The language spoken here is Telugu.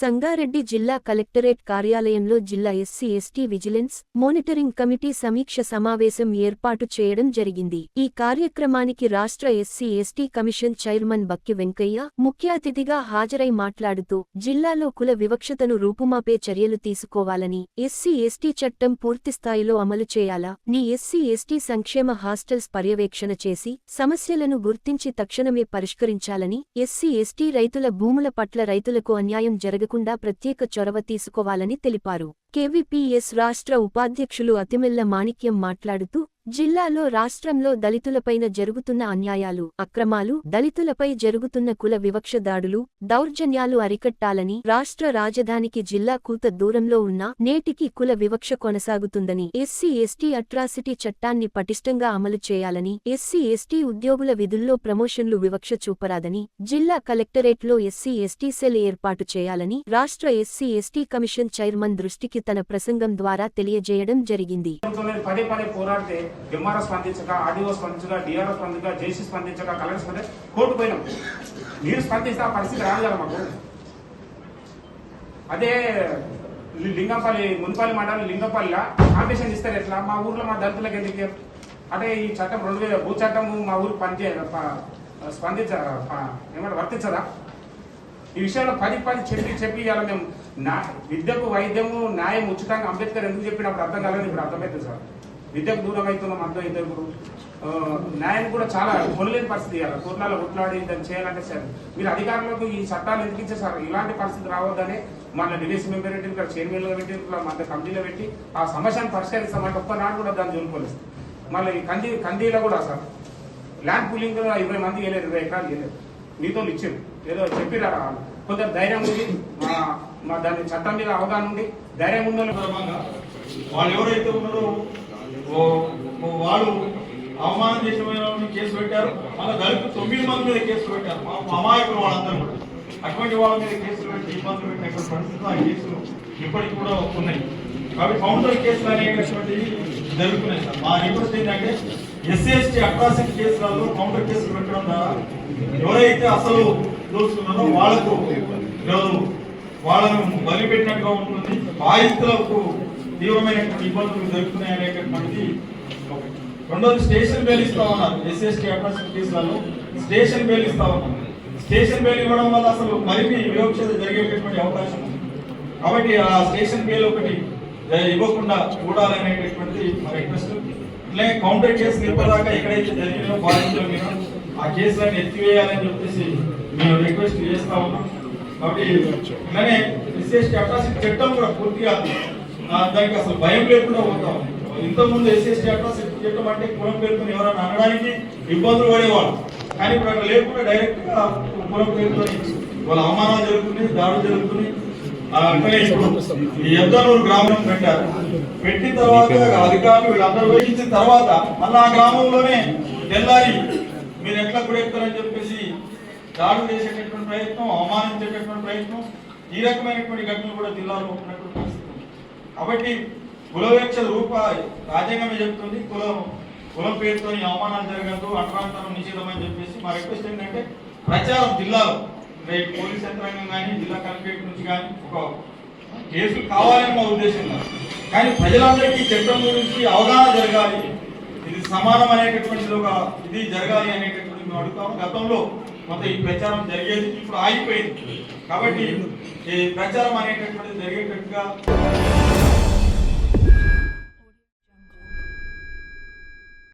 సంగారెడ్డి జిల్లా కలెక్టరేట్ కార్యాలయంలో జిల్లా SC ST vigilance monitoring committee సమీక్ష సమావేశం ఏర్పాటు చేయడం జరిగింది. ఈ కార్యక్రమానికి రాష్ట్ర ఎస్సీ ఎస్టీ కమిషన్ చైర్మన్ బక్కి వెంకయ్య ముఖ్య అతిథిగా హాజరై మాట్లాడుతూ జిల్లాలో కుల వివక్షతను రూపుమాపే చర్యలు తీసుకోవాలని, ఎస్సీ ఎస్టీ చట్టం పూర్తిస్థాయిలో అమలు చేయాలా, నీ ఎస్సీ ఎస్టీ సంక్షేమ హాస్టల్స్ పర్యవేక్షణ చేసి సమస్యలను గుర్తించి తక్షణమే పరిష్కరించాలని, ఎస్సీ ఎస్టీ రైతుల భూముల పట్ల రైతులకు అన్యాయం జరగకుండా ప్రత్యేక చొరవ తీసుకోవాలని తెలిపారు. కేవీపీఎస్ రాష్ట్ర ఉపాధ్యక్షులు అతిమెల్ల మాణిక్యం మాట్లాడుతూ జిల్లాలో రాష్ట్రంలో దళితులపైన జరుగుతున్న అన్యాయాలు, అక్రమాలు, దళితులపై జరుగుతున్న కుల వివక్ష దాడులు, దౌర్జన్యాలు అరికట్టాలని, రాష్ట్ర రాజధానికి జిల్లా కూత దూరంలో ఉన్న నేటికి కుల వివక్ష కొనసాగుతుందని, ఎస్సీ ఎస్టీ అట్రాసిటీ చట్టాన్ని పటిష్టంగా అమలు చేయాలని, ఎస్సీ ఎస్టీ ఉద్యోగుల విధుల్లో ప్రమోషన్లు వివక్ష చూపరాదని, జిల్లా కలెక్టరేట్లో ఎస్సీ ఎస్టీ సెల్ ఏర్పాటు చేయాలని రాష్ట్ర ఎస్సీ ఎస్టీ కమిషన్ చైర్మన్ దృష్టికి తన ప్రసంగం ద్వారా తెలియజేయడం జరిగింది. ఎంఆర్ఓ స్పందించక, ఆర్డీఓ స్పందించక, డిఆర్ఓ స్పందించక, జేసీ స్పందించక, కలెక్టర్ స్పందించక కోర్టు పోయినాం. మీరు స్పందిస్తే ఆ పరిస్థితి రాదు కదా మాకు. అదే లింగంపల్లి మున్పల్లి మండలం లింగంపల్లిలో కాంపిటీషన్ ఇస్తారు ఎట్లా? మా ఊర్లో మా దళితులకు ఎందుకు? అంటే ఈ చట్టం 2000 భూ చట్టం మా ఊరికి ఏమంటే వర్తించదా? ఈ విషయంలో పది చెప్పి ఇవాళ మేము విద్యకు వైద్యము న్యాయం ఉచితంగా అంబేద్కర్ ఎందుకు చెప్పినప్పుడు అర్థం కాలేదు, ఇప్పుడు అర్థమైంది సార్. విద్యకు దూరం అవుతున్నాం, అర్థం అయితే ఇప్పుడు న్యాయం కూడా చాలా కొనలేని పరిస్థితి. ఇవ్వాలి కోర్టులలో కొట్లాడి దాన్ని చేయాలంటే సార్ మీరు అధికారులకు ఈ చట్టాలు ఎందుకు ఇచ్చారు సార్? ఇలాంటి పరిస్థితి రావద్దని మన డివిఎస్ మెంబర్ పెట్టి, ఇక్కడ చైర్మన్గా పెట్టి, మన కమిటీలో పెట్టి ఆ సమస్యను పరిష్కరిస్తామంటే ఒక్కనాడు కూడా దాన్ని జోలుకోలేదు. మళ్ళీ కందీలో కూడా సార్ ల్యాండ్ పూలింగ్ 20 మంది వెళ్ళారు, 20 ఎకరాలు వెళ్ళారు. మీతో ఇచ్చారు ఏదో చెప్పిరా, కొంత ధైర్యం ఉంది, మా దాని చట్టం మీద అవగాహన ఉంది, ధైర్యం ఉందని వాళ్ళు ఎవరైతే ఉన్నారో వాళ్ళు అవమానం చేసిన కేసు పెట్టారు. మళ్ళీ దళిత 9 మంది మీద కేసులు పెట్టారు. అమాయకులు వాళ్ళందరూ అటువంటి వాళ్ళ మీద కేసులు పెట్టి ఇబ్బందులు పెట్టినటువంటి పరిస్థితులు ఆ కేసులు ఇప్పటికి కూడా ఉన్నాయి. కాబట్టి కౌంటర్ కేసులు అనేటువంటివి జరుగుతున్నాయి సార్. మా రిక్వెస్ట్ ఏంటంటే ఎస్సీ ఎస్టీ అట్రాసిటీ కేసులలో కౌంటర్ కేసులు పెట్టడం ద్వారా ఎవరైతే అసలు దోచుకున్నారో వాళ్లకు ఈరోజు వాళ్ళను బలిపెట్టినట్టుగా ఉంటుంది. బాధితులకు తీవ్రమైనటువంటి ఇబ్బందులు జరుగుతున్నాయి అనేటటువంటిది. రెండోది స్టేషన్ బెయిల్ ఇస్తా ఉన్నారు. ఎస్సీ ఎస్టీ అట్రాసిటీ కేసులలో స్టేషన్ బెయిల్ ఇస్తా ఉన్నారు. స్టేషన్ బెయిల్ ఇవ్వడం వల్ల అసలు మరిన్ని వివక్షత జరిగేటటువంటి అవకాశం ఉంది. కాబట్టి ఆ స్టేషన్ బెయిల్ ఒకటి ఇవ్వకుండా చూడాలనేటటువంటిది మా రిక్వెస్ట్. ఇట్లాగే కౌంటర్ కేసులు ఇప్పటిదాకా ఎక్కడైతే జరిగినో బాధితుల మీద ఆ కేసులను ఎత్తివేయాలని చెప్పేసి మేము రిక్వెస్ట్ చేస్తా ఉన్నాం. కాబట్టి ఇలానే ఎస్సీ ఎస్టీ అట్రాసిటీ చట్టం కూడా పూర్తిగా దానికి అసలు భయం లేకుండా పోతాం. ఇంతకుముందు ఎస్సీ ఎస్టీ అట్రాసిటీ చట్టం అంటే కులం పేరుతో ఎవరైనా అనడానికి ఇబ్బందులు పడేవాళ్ళు. కానీ ఇప్పుడు అక్కడ లేకుండా డైరెక్ట్ గా కులం పేరుతో వాళ్ళ అవమానాలు జరుగుతున్నాయి, దాడులు జరుగుతున్నాయి. అట్లనే ఇప్పుడు ఈ ఎద్దనూరు గ్రామం పెట్టారు. పెట్టిన తర్వాత అధికారులు వీళ్ళందరూ వేయించిన తర్వాత మళ్ళీ ఆ గ్రామంలోనే తెల్లారి మీరు ఎట్లా గుడెత్తారని చెప్పేసి దాడులు చేసేటటువంటి ప్రయత్నం, అవమానించేటటువంటి ప్రయత్నం, ఈ రకమైనటువంటి ఘటనలు కూడా జిల్లాలో ఉన్నటువంటి పరిస్థితి. కాబట్టి కులవేక్ష రూప రాజ్యాంగమే చెప్తుంది కులం పేరుతో అవమానాలు జరగదు, అక్రాంతరం నిషేధం అని చెప్పేసి. మా రిక్వెస్ట్ ఏంటంటే ప్రచారం జిల్లాలో పోలీస్ యంత్రాంగం కానీ జిల్లా కలెక్టరేట్ నుంచి కానీ ఒక కేసులు కావాలని మా ఉద్దేశం కాదు. కానీ ప్రజలందరికీ చట్టం గురించి అవగాహన జరగాలి, ఇది సమానం అనేటటువంటిది ఒక ఇది జరగాలి అనేటటువంటి మేము అడుగుతాము. గతంలో కొంత ఈ ప్రచారం జరిగేది, ఇప్పుడు ఆగిపోయింది. కాబట్టి ఈ ప్రచారం అనేటటువంటిది జరిగేటట్టుగా